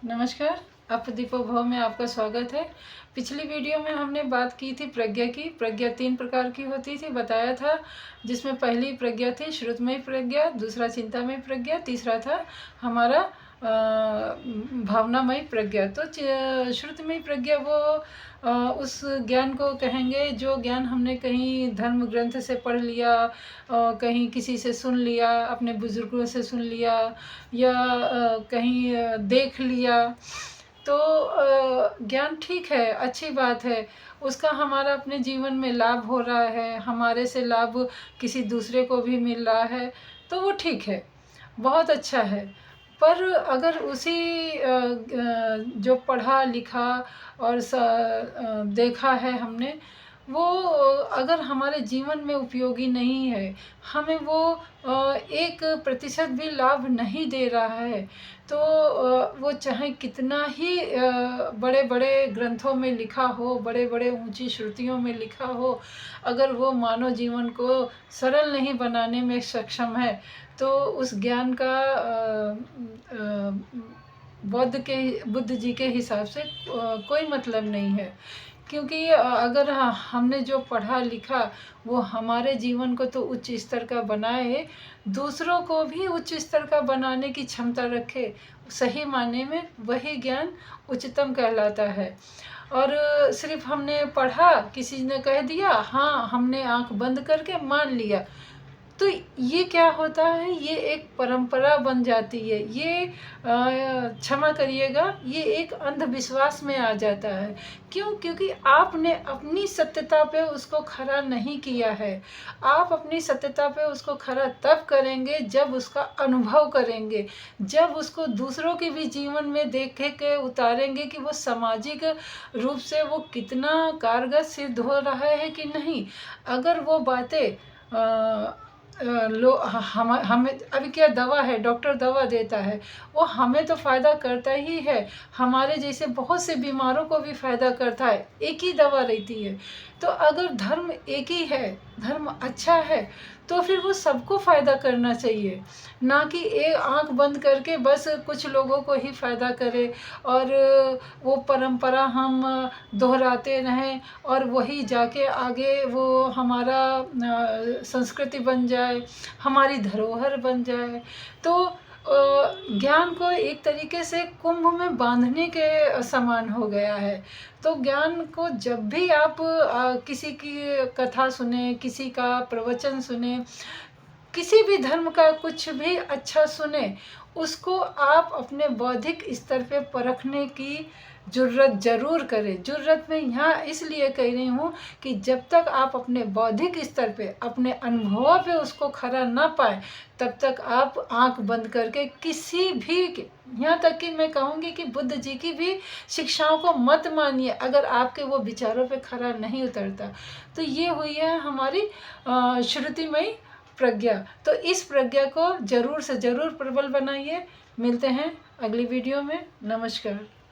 नमस्कार। आप दीपो भव में आपका स्वागत है। पिछली वीडियो में हमने बात की थी प्रज्ञा की। प्रज्ञा 3 प्रकार की होती थी, बताया था, जिसमें पहली प्रज्ञा थी श्रुतमयी प्रज्ञा, दूसरा चिंतामयी प्रज्ञा, तीसरा था हमारा भावनामयी प्रज्ञा। तो श्रुतमयी प्रज्ञा वो उस ज्ञान को कहेंगे जो ज्ञान हमने कहीं धर्म ग्रंथ से पढ़ लिया, कहीं किसी से सुन लिया, अपने बुजुर्गों से सुन लिया, या कहीं देख लिया। तो ज्ञान ठीक है, अच्छी बात है, उसका हमारा अपने जीवन में लाभ हो रहा है, हमारे से लाभ किसी दूसरे को भी मिल रहा है, तो वो ठीक है, बहुत अच्छा है। पर अगर उसी जो पढ़ा लिखा और देखा है हमने, वो अगर हमारे जीवन में उपयोगी नहीं है, हमें वो 1% भी लाभ नहीं दे रहा है, तो वो चाहे कितना ही बड़े बड़े ग्रंथों में लिखा हो, बड़े बड़े ऊंची श्रुतियों में लिखा हो, अगर वो मानव जीवन को सरल नहीं बनाने में सक्षम है, तो उस ज्ञान का बुद्ध जी के हिसाब से कोई मतलब नहीं है। क्योंकि अगर हमने जो पढ़ा लिखा वो हमारे जीवन को तो उच्च स्तर का बनाए, दूसरों को भी उच्च स्तर का बनाने की क्षमता रखे, सही मायने में वही ज्ञान उच्चतम कहलाता है। और सिर्फ हमने पढ़ा, किसी ने कह दिया, हाँ हमने आंख बंद करके मान लिया, तो ये क्या होता है, ये एक परंपरा बन जाती है, ये क्षमा करिएगा, ये एक अंधविश्वास में आ जाता है। क्यों? क्योंकि आपने अपनी सत्यता पे उसको खरा नहीं किया है। आप अपनी सत्यता पे उसको खरा तब करेंगे जब उसका अनुभव करेंगे, जब उसको दूसरों के भी जीवन में देख के उतारेंगे कि वो सामाजिक रूप से वो कितना कारगर सिद्ध हो रहा है कि नहीं। अगर वो बातें हमें अभी क्या दवा है, डॉक्टर दवा देता है, वो हमें तो फ़ायदा करता ही है, हमारे जैसे बहुत से बीमारों को भी फ़ायदा करता है, एक ही दवा रहती है। तो अगर धर्म एक ही है, धर्म अच्छा है, तो फिर वो सबको फ़ायदा करना चाहिए, ना कि एक आंख बंद करके बस कुछ लोगों को ही फ़ायदा करे और वो परंपरा हम दोहराते रहें और वही जाके आगे वो हमारा संस्कृति बन जाए, हमारी धरोहर बन जाए। तो ज्ञान को एक तरीके से कुंभ में बांधने के समान हो गया है। तो ज्ञान को जब भी आप किसी की कथा सुने, किसी का प्रवचन सुने, किसी भी धर्म का कुछ भी अच्छा सुने, उसको आप अपने बौद्धिक स्तर पे परखने की जुर्रत ज़रूर करें। जुर्रत में यहाँ इसलिए कह रही हूँ कि जब तक आप अपने बौद्धिक स्तर पे, अपने अनुभव पे उसको खरा ना पाए, तब तक आप आंख बंद करके किसी भी, यहाँ तक कि मैं कहूँगी कि बुद्ध जी की भी शिक्षाओं को मत मानिए अगर आपके वो विचारों पे खरा नहीं उतरता। तो ये हुई है हमारी श्रुतिमयी प्रज्ञा। तो इस प्रज्ञा को ज़रूर से ज़रूर प्रबल बनाइए। मिलते हैं अगली वीडियो में। नमस्कार।